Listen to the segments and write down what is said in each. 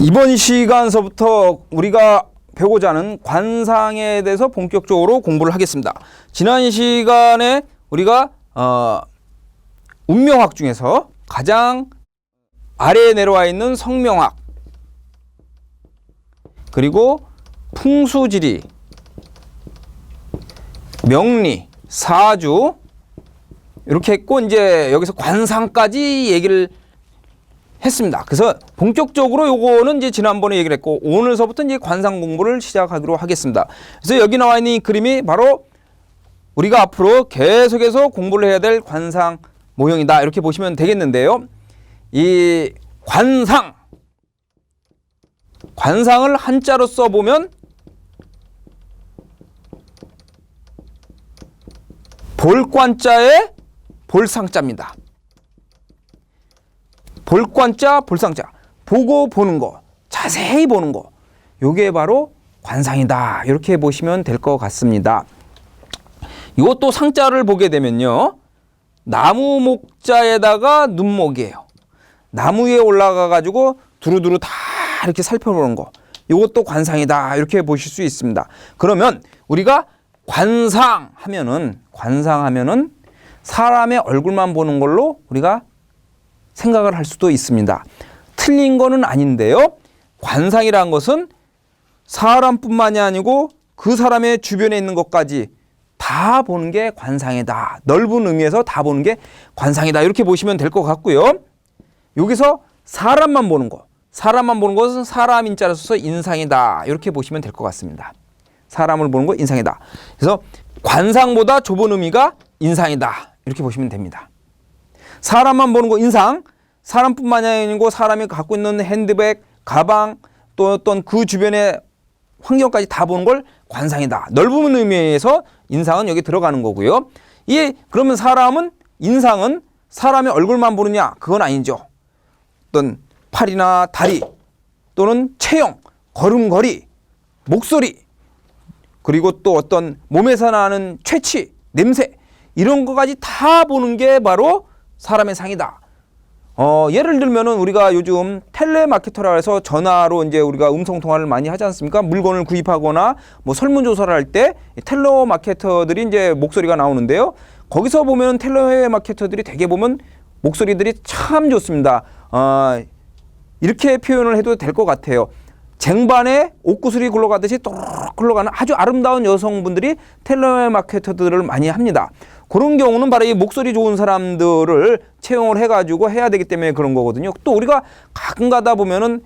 이번 시간서부터 우리가 배우고자 하는 관상에 대해서 본격적으로 공부를 하겠습니다. 지난 시간에 우리가 운명학 중에서 가장 아래에 내려와 있는 성명학, 그리고 풍수지리, 명리, 사주 이렇게 했고, 이제 여기서 관상까지 얘기를 했습니다. 그래서 본격적으로 요거는 이제 지난번에 얘기를 했고, 오늘서부터 이제 관상 공부를 시작하기로 하겠습니다. 그래서 여기 나와 있는 이 그림이 바로 우리가 앞으로 계속해서 공부를 해야 될 관상 모형이다, 이렇게 보시면 되겠는데요. 이 관상을 한자로 써보면 볼관자에 볼상자입니다. 볼관자, 볼상자. 보고 보는 거, 자세히 보는 거, 요게 바로 관상이다, 이렇게 보시면 될 것 같습니다. 이것도 상자를 보게 되면요, 나무 목자에다가 눈목이에요. 나무 위에 올라가 가지고 두루두루 다 이렇게 살펴보는 거, 이것도 관상이다, 이렇게 보실 수 있습니다. 그러면 우리가 관상하면은 사람의 얼굴만 보는 걸로 우리가 생각을 할 수도 있습니다. 틀린 거는 아닌데요, 관상이라는 것은 사람뿐만이 아니고 그 사람의 주변에 있는 것까지 다 보는 게 관상이다, 넓은 의미에서 다 보는 게 관상이다, 이렇게 보시면 될 것 같고요. 여기서 사람만 보는 것은 사람 인자를 써서 인상이다, 이렇게 보시면 될 것 같습니다. 사람을 보는 거 인상이다. 그래서 관상보다 좁은 의미가 인상이다, 이렇게 보시면 됩니다. 사람만 보는 거 인상, 사람뿐만이 아니고 사람이 갖고 있는 핸드백, 가방, 또 어떤 그 주변의 환경까지 다 보는 걸 관상이다. 넓은 의미에서 인상은 여기 들어가는 거고요. 그러면 인상은 사람의 얼굴만 보느냐? 그건 아니죠. 어떤 팔이나 다리, 또는 체형, 걸음걸이, 목소리, 그리고 또 어떤 몸에서 나는 취취, 냄새, 이런 것까지 다 보는 게 바로 사람의 상이다. 예를 들면은 우리가 요즘 텔레마케터라 해서 전화로 이제 우리가 음성 통화를 많이 하지 않습니까? 물건을 구입하거나 뭐 설문조사를 할 때 텔레마케터들이 이제 목소리가 나오는데요. 거기서 보면 텔레마케터들이 되게 보면 목소리들이 참 좋습니다. 이렇게 표현을 해도 될 것 같아요. 쟁반에 옷구슬이 굴러가듯이 또록 굴러가는 아주 아름다운 여성분들이 텔레마케터들을 많이 합니다. 그런 경우는 바로 이 목소리 좋은 사람들을 채용을 해가지고 해야 되기 때문에 그런 거거든요. 또 우리가 가끔 가다 보면은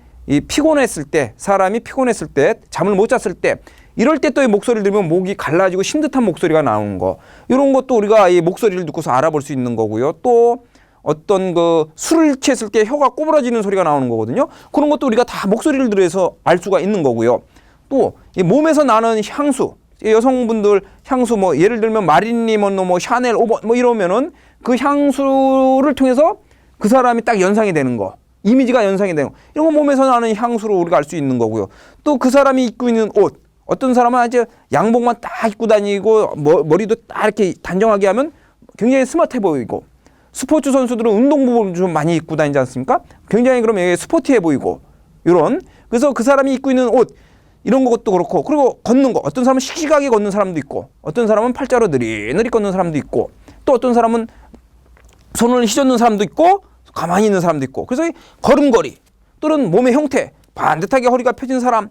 사람이 피곤했을 때, 잠을 못 잤을 때, 이럴 때 또 이 목소리를 들으면 목이 갈라지고 심듯한 목소리가 나오는 거, 이런 것도 우리가 이 목소리를 듣고서 알아볼 수 있는 거고요. 또 어떤 술을 취했을 때 혀가 꼬부라지는 소리가 나오는 거거든요. 그런 것도 우리가 다 목소리를 들어서 알 수가 있는 거고요. 또 이 몸에서 나는 향수, 여성분들 향수, 예를 들면 마릴린 먼로, 샤넬, 오버, 이러면은 그 향수를 통해서 그 사람이 딱 연상이 되는 거, 이미지가 연상이 되는 거, 이런 거 몸에서 나는 향수로 우리가 알 수 있는 거고요. 또 그 사람이 입고 있는 옷, 어떤 사람은 아주 양복만 딱 입고 다니고 머리도 딱 이렇게 단정하게 하면 굉장히 스마트해 보이고, 스포츠 선수들은 운동복을 좀 많이 입고 다니지 않습니까? 굉장히 그러면 스포티해 보이고, 그래서 그 사람이 입고 있는 옷, 이런 것도 그렇고, 그리고 걷는 거, 어떤 사람은 씩씩하게 걷는 사람도 있고, 어떤 사람은 팔자로 느릿느릿 걷는 사람도 있고, 또 어떤 사람은 손을 휘젓는 사람도 있고, 가만히 있는 사람도 있고, 그래서 이 걸음걸이, 또는 몸의 형태, 반듯하게 허리가 펴진 사람,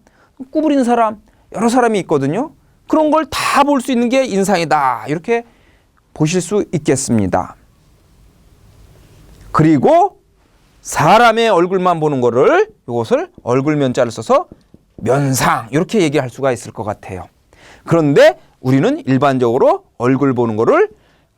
구부린 사람, 여러 사람이 있거든요. 그런 걸 다 볼 수 있는 게 인상이다, 이렇게 보실 수 있겠습니다. 그리고 사람의 얼굴만 보는 거를, 이것을 얼굴 면자를 써서 면상, 이렇게 얘기할 수가 있을 것 같아요. 그런데 우리는 일반적으로 얼굴 보는 거를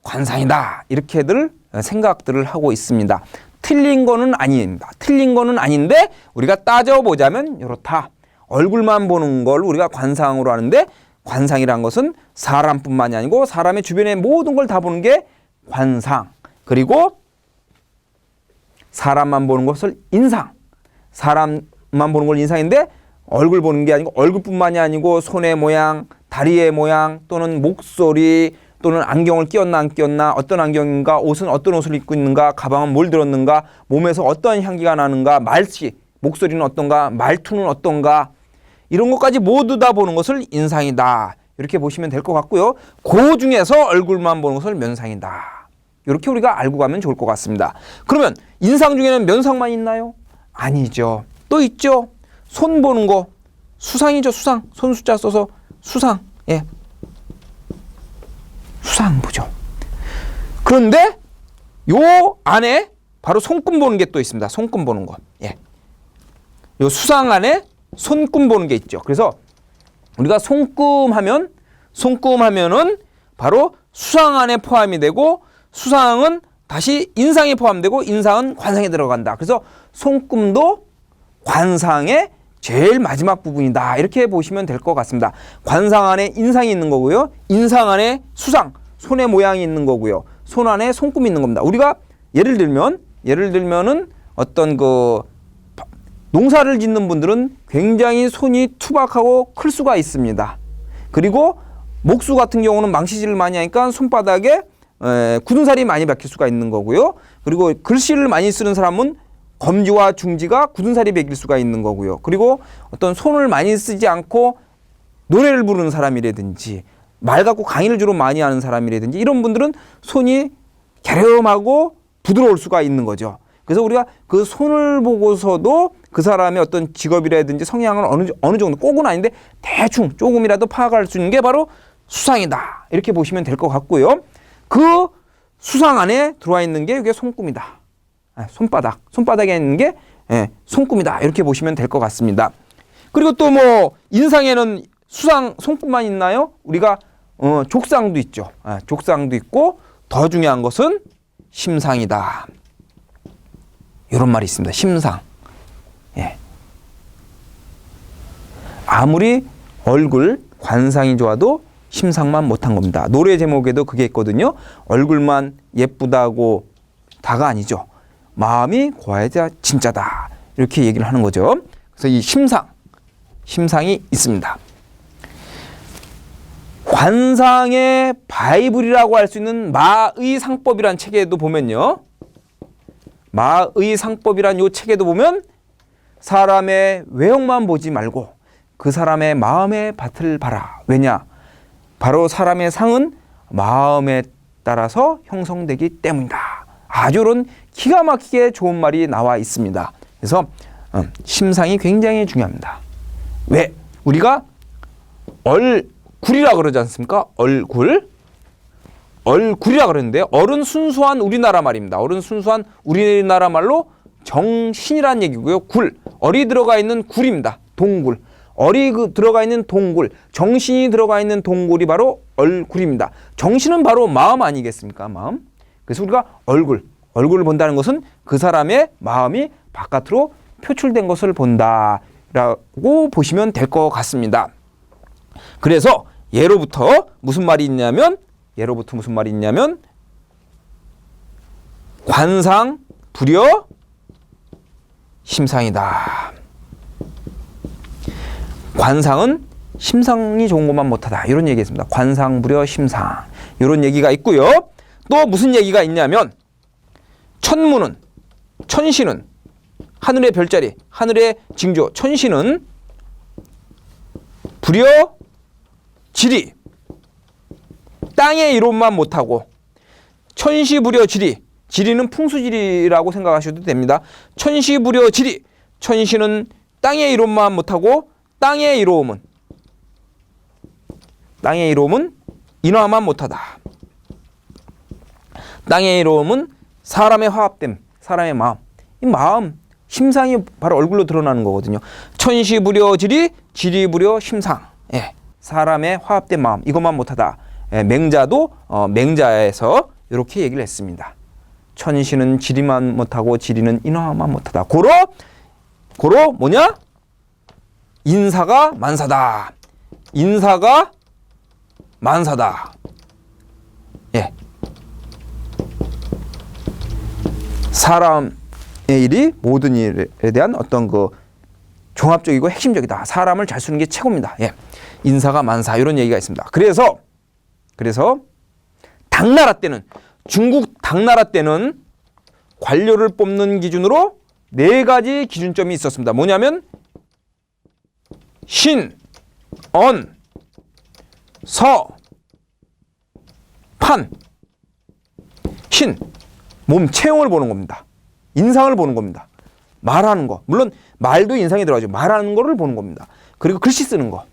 관상이다, 이렇게들 생각들을 하고 있습니다. 틀린 거는 아닙니다. 틀린 거는 아닌데 우리가 따져보자면 이렇다. 얼굴만 보는 걸 우리가 관상으로 하는데, 관상이란 것은 사람뿐만이 아니고 사람의 주변의 모든 걸 다 보는 게 관상, 그리고 사람만 보는 것을 인상, 사람만 보는 걸 인상인데 얼굴 보는 게 아니고 얼굴뿐만이 아니고 손의 모양, 다리의 모양, 또는 목소리, 또는 안경을 끼웠나 안 끼웠나, 어떤 안경인가, 옷은 어떤 옷을 입고 있는가, 가방은 뭘 들었는가, 몸에서 어떤 향기가 나는가, 목소리는 어떤가, 말투는 어떤가, 이런 것까지 모두 다 보는 것을 인상이다. 이렇게 보시면 될 것 같고요. 그 중에서 얼굴만 보는 것을 면상이다. 이렇게 우리가 알고 가면 좋을 것 같습니다. 그러면 인상 중에는 면상만 있나요? 아니죠. 또 있죠. 손 보는 거. 수상이죠. 수상. 손 숫자 써서 수상. 예. 수상 보죠. 그런데 요 안에 바로 손금 보는 게 또 있습니다. 손금 보는 거. 예. 요 수상 안에 손금 보는 게 있죠. 그래서 우리가 손금하면은 바로 수상 안에 포함이 되고, 수상은 다시 인상에 포함되고, 인상은 관상에 들어간다. 그래서 손금도 관상의 제일 마지막 부분이다. 이렇게 보시면 될 것 같습니다. 관상 안에 인상이 있는 거고요. 인상 안에 수상, 손의 모양이 있는 거고요. 손 안에 손금이 있는 겁니다. 우리가 예를 들면은 어떤 그 농사를 짓는 분들은 굉장히 손이 투박하고 클 수가 있습니다. 그리고 목수 같은 경우는 망치질을 많이 하니까 손바닥에 굳은 살이 많이 박힐 수가 있는 거고요. 그리고 글씨를 많이 쓰는 사람은 검지와 중지가 굳은 살이 박힐 수가 있는 거고요. 그리고 어떤 손을 많이 쓰지 않고 노래를 부르는 사람이라든지 말 갖고 강의를 주로 많이 하는 사람이라든지 이런 분들은 손이 갸름하고 부드러울 수가 있는 거죠. 그래서 우리가 그 손을 보고서도 그 사람의 어떤 직업이라든지 성향을 어느 정도, 꼭은 아닌데 대충 조금이라도 파악할 수 있는 게 바로 수상이다. 이렇게 보시면 될 것 같고요. 그 수상 안에 들어와 있는 게 이게 손금이다. 손바닥에 있는 게 손금이다. 이렇게 보시면 될 것 같습니다. 그리고 또 뭐 인상에는 수상, 손금만 있나요? 우리가 족상도 있죠. 족상도 있고, 더 중요한 것은 심상이다. 이런 말이 있습니다. 심상. 예. 아무리 얼굴 관상이 좋아도 심상만 못한 겁니다. 노래 제목에도 그게 있거든요. 얼굴만 예쁘다고 다가 아니죠. 마음이 고와야 진짜다. 이렇게 얘기를 하는 거죠. 그래서 이 심상이 있습니다. 관상의 바이블이라고 할 수 있는 마의 상법이라는 책에도 보면요. 마의 상법이란 요 책에도 보면 사람의 외형만 보지 말고 그 사람의 마음의 밭을 봐라. 왜냐? 바로 사람의 상은 마음에 따라서 형성되기 때문이다. 아주 이런 기가 막히게 좋은 말이 나와 있습니다. 그래서 심상이 굉장히 중요합니다. 왜? 우리가 얼굴이라 그러지 않습니까? 얼굴이라 그러는데 얼은 순수한 우리나라 말입니다. 얼은 순수한 우리나라 말로 정신이란 얘기고요. 얼이 들어가 있는 굴입니다. 동굴. 얼이 들어가 있는 동굴, 정신이 들어가 있는 동굴이 바로 얼굴입니다. 정신은 바로 마음 아니겠습니까? 마음. 그래서 우리가 얼굴을 본다는 것은 그 사람의 마음이 바깥으로 표출된 것을 본다라고 보시면 될 것 같습니다. 그래서 예로부터 무슨 말이 있냐면 관상 불여 심상이다. 관상은 심상이 좋은 것만 못하다. 이런 얘기했습니다. 관상 불여 심상. 이런 얘기가 있고요. 또 무슨 얘기가 있냐면 천시는 하늘의 별자리, 하늘의 징조, 천시는 불여 지리, 땅의 이론만 못하고 천시불여 지리는 풍수지리라고 생각하셔도 됩니다. 천시불여 지리, 천시는 땅의 이론만 못하고 땅의 이로움은 인화만 못하다. 땅의 이로움은 사람의 화합됨, 사람의 마음. 이 마음, 심상이 바로 얼굴로 드러나는 거거든요. 천시불여 지리불여 심상. 예, 사람의 화합된 마음, 이것만 못하다. 예, 맹자도 맹자에서 이렇게 얘기를 했습니다. 천시는 지리만 못하고 지리는 인화만 못하다. 고로 뭐냐? 인사가 만사다. 예. 사람의 일이 모든 일에 대한 어떤 그 종합적이고 핵심적이다. 사람을 잘 쓰는 게 최고입니다. 예. 인사가 만사 이런 얘기가 있습니다. 그래서 중국 당나라 때는 관료를 뽑는 기준으로 네 가지 기준점이 있었습니다. 뭐냐면 신, 언, 서, 판. 신, 몸 체형을 보는 겁니다. 인상을 보는 겁니다. 말하는 거. 물론 말도 인상이 들어가죠. 말하는 거를 보는 겁니다. 그리고 글씨 쓰는 거.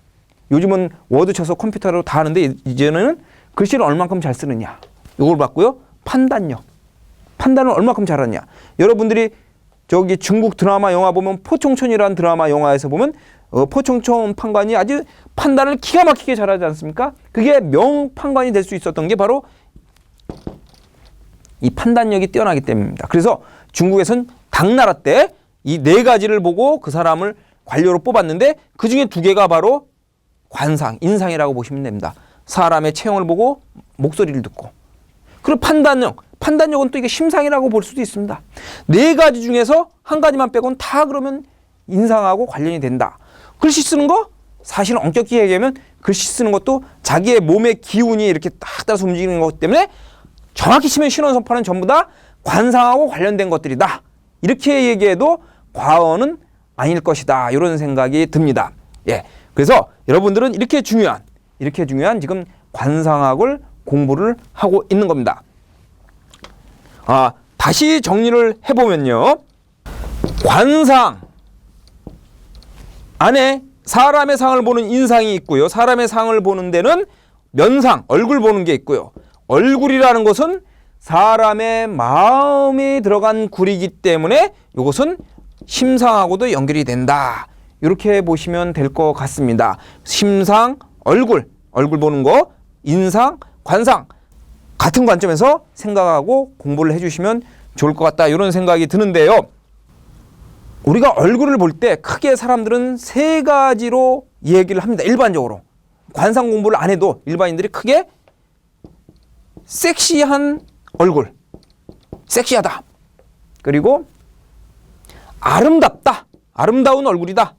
요즘은 워드 쳐서 컴퓨터로 다 하는데 이제는 글씨를 얼만큼 잘 쓰느냐. 이걸 봤고요. 판단력. 판단을 얼만큼 잘하느냐. 여러분들이 저기 중국 드라마 영화 보면 포청천이라는 드라마 영화에서 보면 포청천 판관이 아주 판단을 기가 막히게 잘하지 않습니까? 그게 명판관이 될 수 있었던 게 바로 이 판단력이 뛰어나기 때문입니다. 그래서 중국에서는 당나라 때 이 네 가지를 보고 그 사람을 관료로 뽑았는데 그 중에 두 개가 바로 관상, 인상이라고 보시면 됩니다. 사람의 체형을 보고 목소리를 듣고. 그리고 판단력. 판단력은 또 이게 심상이라고 볼 수도 있습니다. 네 가지 중에서 한 가지만 빼고는 다 그러면 인상하고 관련이 된다. 글씨 쓰는 거? 사실 엄격히 얘기하면 글씨 쓰는 것도 자기의 몸의 기운이 이렇게 딱 따라서 움직이는 것 때문에 정확히 치면 신원선파는 전부 다 관상하고 관련된 것들이다. 이렇게 얘기해도 과언은 아닐 것이다. 이런 생각이 듭니다. 예. 그래서 여러분들은 이렇게 중요한 지금 관상학을 공부를 하고 있는 겁니다. 다시 정리를 해보면요. 관상 안에 사람의 상을 보는 인상이 있고요. 사람의 상을 보는 데는 면상, 얼굴 보는 게 있고요. 얼굴이라는 것은 사람의 마음이 들어간 굴이기 때문에 이것은 심상하고도 연결이 된다. 이렇게 보시면 될 것 같습니다. 심상, 얼굴 보는 거, 인상, 관상 같은 관점에서 생각하고 공부를 해주시면 좋을 것 같다. 이런 생각이 드는데요. 우리가 얼굴을 볼 때 크게 사람들은 세 가지로 얘기를 합니다. 일반적으로. 관상 공부를 안 해도 일반인들이 크게 섹시한 얼굴, 섹시하다. 그리고 아름답다, 아름다운 얼굴이다.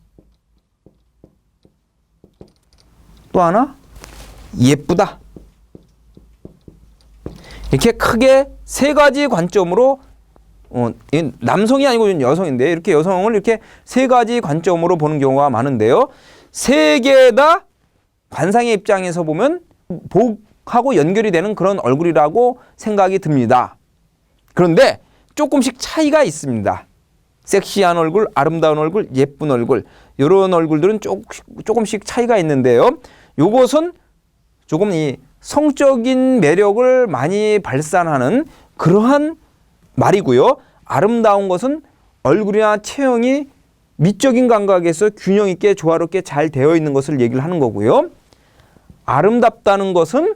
또 하나, 예쁘다. 이렇게 크게 세 가지 관점으로 남성이 아니고 여성인데 이렇게 여성을 이렇게 세 가지 관점으로 보는 경우가 많은데요. 세 개 다 관상의 입장에서 보면 복하고 연결이 되는 그런 얼굴이라고 생각이 듭니다. 그런데 조금씩 차이가 있습니다. 섹시한 얼굴, 아름다운 얼굴, 예쁜 얼굴 이런 얼굴들은 조금씩 차이가 있는데요. 요것은 조금 이 성적인 매력을 많이 발산하는 그러한 말이고요. 아름다운 것은 얼굴이나 체형이 미적인 감각에서 균형 있게 조화롭게 잘 되어 있는 것을 얘기를 하는 거고요. 아름답다는 것은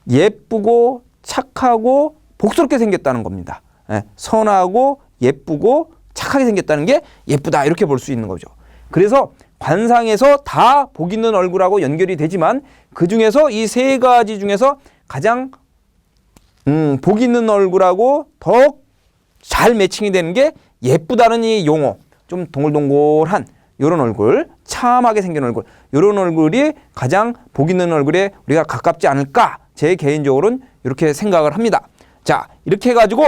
예쁘고 착하고 복스럽게 생겼다는 겁니다. 선하고 예쁘고 착하게 생겼다는 게 예쁘다 이렇게 볼 수 있는 거죠. 그래서 관상에서 다 복 있는 얼굴하고 연결이 되지만 그중에서 이 세 가지 중에서 가장 복 있는 얼굴하고 더 잘 매칭이 되는 게 예쁘다는 이 용어. 좀 동글동글한 이런 얼굴, 참하게 생긴 얼굴, 이런 얼굴이 가장 복 있는 얼굴에 우리가 가깝지 않을까? 제 개인적으로는 이렇게 생각을 합니다. 자, 이렇게 해가지고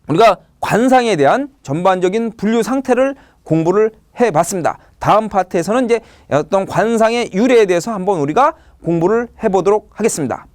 우리가 관상에 대한 전반적인 분류 상태를 공부를 해봤습니다. 다음 파트에서는 이제 어떤 관상의 유래에 대해서 한번 우리가 공부를 해보도록 하겠습니다.